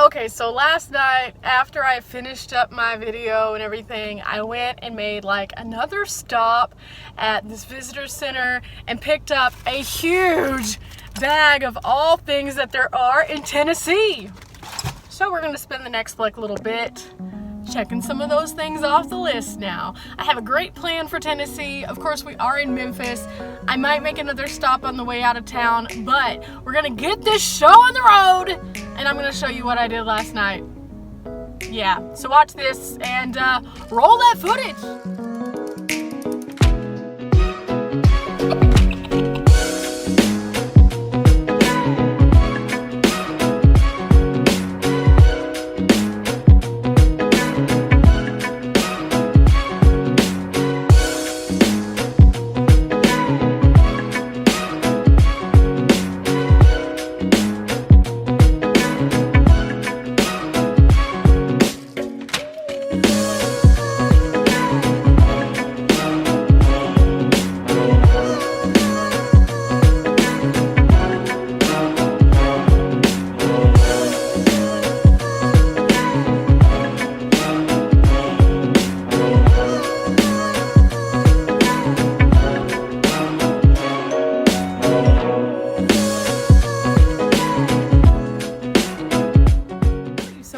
Okay, so last night after I finished up my video and everything, I went and made like another stop at this visitor center and picked up a huge bag of all things that there are in Tennessee. So we're gonna spend the next like little bit checking some of those things off the list now. I have a great plan for Tennessee. Of course, we are in Memphis. I might make another stop on the way out of town, but we're gonna get this show on the road and I'm gonna show you what I did last night. Yeah, so watch this and roll that footage.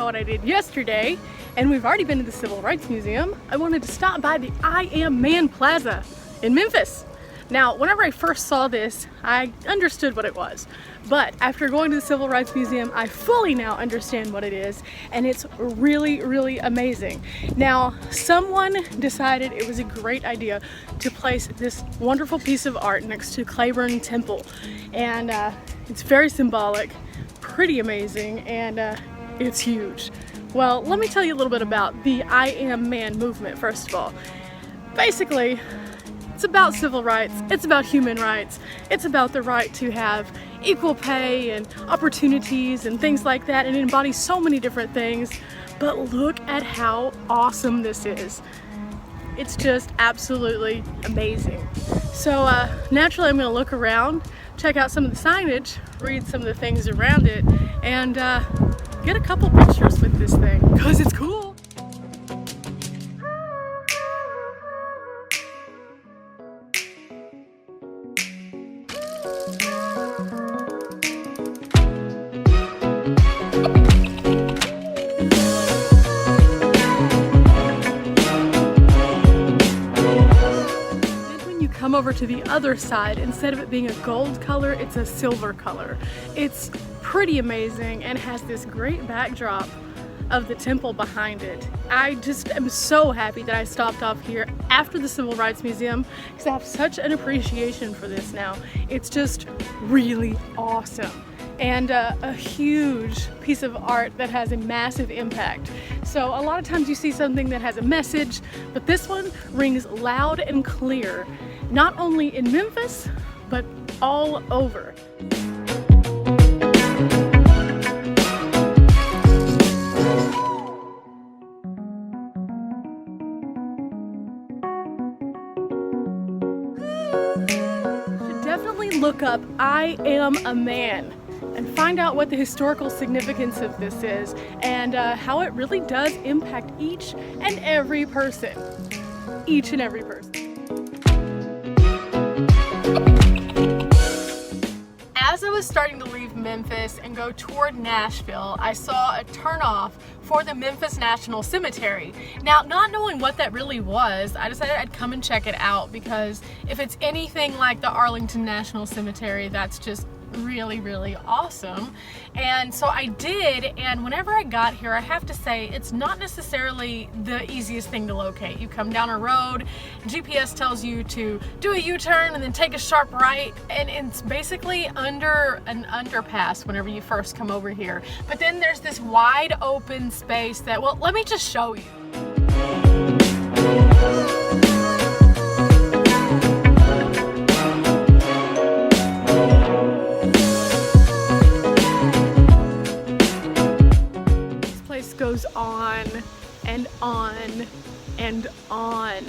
What I did yesterday, and we've already been to the Civil Rights Museum. I wanted to stop by the Man Plaza in Memphis. Now, whenever I first saw this, I understood what it was, but after going to the Civil Rights Museum, I fully now understand what it is, and it's really, really amazing. Now, someone decided it was a great idea to place this wonderful piece of art next to Claiborne Temple, and it's very symbolic, pretty amazing, and it's huge. Well, let me tell you a little bit about the I Am Man movement, first of all. Basically, it's about civil rights, it's about human rights, it's about the right to have equal pay and opportunities and things like that, and it embodies so many different things. But look at how awesome this is. It's just absolutely amazing. So naturally I'm gonna look around, check out some of the signage, read some of the things around it, and get a couple pictures with this thing, because it's cool. When you come over to the other side, instead of it being a gold color, it's a silver color. It's pretty amazing and has this great backdrop of the temple behind it. I just am so happy that I stopped off here after the Civil Rights Museum because I have such an appreciation for this now. It's just really awesome and a huge piece of art that has a massive impact. So a lot of times you see something that has a message, but this one rings loud and clear, not only in Memphis, but all over. Definitely look up I Am a Man and find out what the historical significance of this is and how it really does impact each and every person. Each and every person. As I was starting to leave Memphis and go toward Nashville, I saw a turnoff for the Memphis National Cemetery. Now, not knowing what that really was, I decided I'd come and check it out because if it's anything like the Arlington National Cemetery, that's just really, really awesome. And so I did, and whenever I got here, I have to say it's not necessarily the easiest thing to locate. You come down a road, GPS tells you to do a U-turn and then take a sharp right, and it's basically under an underpass whenever you first come over here. But then there's this wide open space that, well, let me just show you. Goes on and on and on,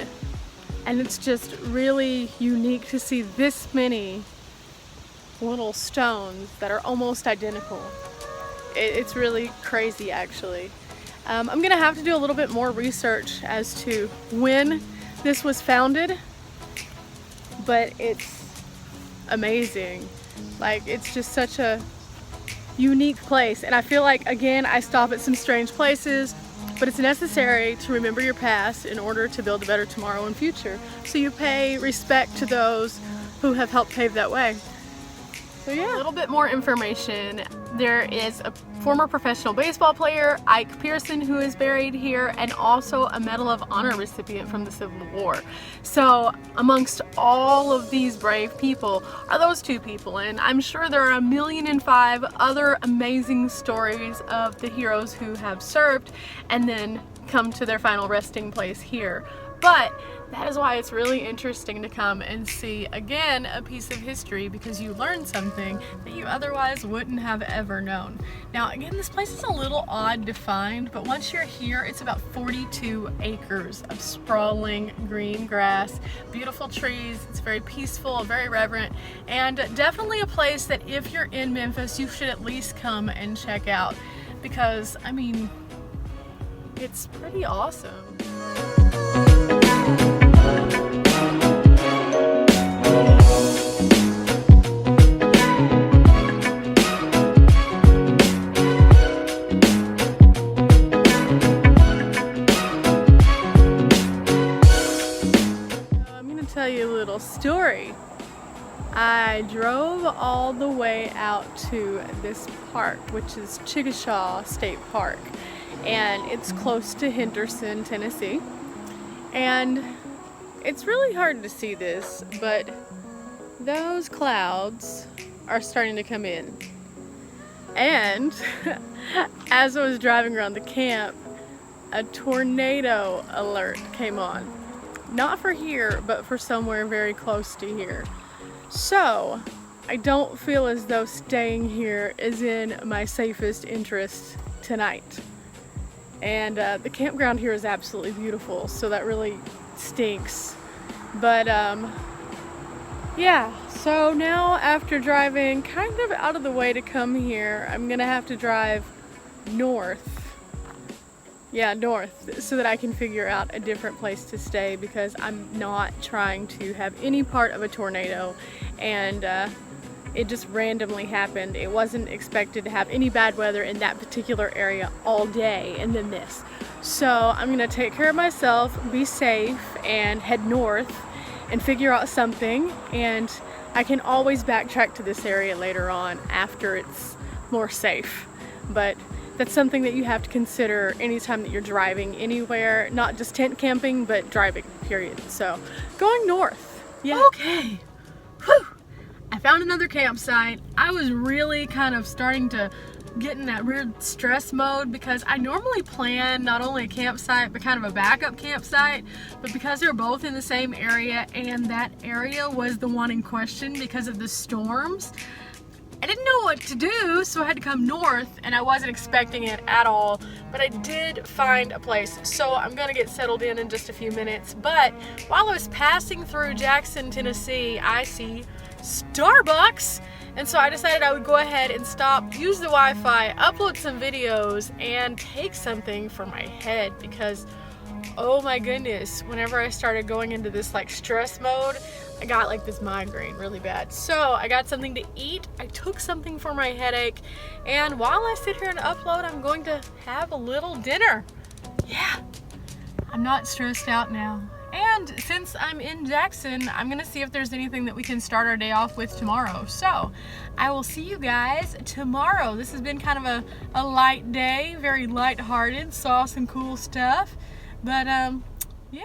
and it's just really unique to see this many little stones that are almost identical It's really crazy, actually. I'm gonna have to do a little bit more research as to when this was founded, but it's amazing. Like, it's just such a unique place, and I feel like, again, I stop at some strange places, but it's necessary to remember your past in order to build a better tomorrow and future. So you pay respect to those who have helped pave that way. So yeah. A little bit more information. There is a former professional baseball player, Ike Pearson, who is buried here, and also a Medal of Honor recipient from the Civil War. So amongst all of these brave people are those two people, and I'm sure there are 1,000,005 other amazing stories of the heroes who have served and then come to their final resting place here. But that is why it's really interesting to come and see, again, a piece of history, because you learn something that you otherwise wouldn't have ever known. Now, again, this place is a little odd to find, but once you're here, it's about 42 acres of sprawling green grass, beautiful trees. It's very peaceful, very reverent, and definitely a place that if you're in Memphis, you should at least come and check out, because, I mean, it's pretty awesome. Tell you a little story. I drove all the way out to this park, which is Chickasaw State Park, and it's close to Henderson, Tennessee. And it's really hard to see this, but those clouds are starting to come in. And as I was driving around the camp, a tornado alert came on. Not for here, but for somewhere very close to here. So, I don't feel as though staying here is in my safest interest tonight. And the campground here is absolutely beautiful, so that really stinks. But yeah, so now after driving kind of out of the way to come here, I'm gonna have to drive north. Yeah, north, so that I can figure out a different place to stay, because I'm not trying to have any part of a tornado, and it just randomly happened. It wasn't expected to have any bad weather in that particular area all day, and then this. So I'm gonna take care of myself, be safe, and head north and figure out something, and I can always backtrack to this area later on after it's more safe. But that's something that you have to consider anytime that you're driving anywhere, not just tent camping, but driving, period. So, going north. Yeah. Okay. Whew. I found another campsite. I was really kind of starting to get in that weird stress mode, because I normally plan not only a campsite, but kind of a backup campsite. But because they're both in the same area, and that area was the one in question because of the storms, I didn't know what to do, so I had to come north, and I wasn't expecting it at all, but I did find a place. So I'm gonna get settled in just a few minutes. But while I was passing through Jackson, Tennessee, I see Starbucks, and so I decided I would go ahead and stop, use the Wi-Fi, upload some videos, and take something for my head, because oh my goodness, whenever I started going into this like stress mode, I got like this migraine really bad. So I got something to eat, I took something for my headache, and while I sit here and upload, I'm going to have a little dinner. Yeah, I'm not stressed out now. And since I'm in Jackson, I'm gonna see if there's anything that we can start our day off with tomorrow. So I will see you guys tomorrow. This has been kind of a light day, very lighthearted, saw some cool stuff, but yeah.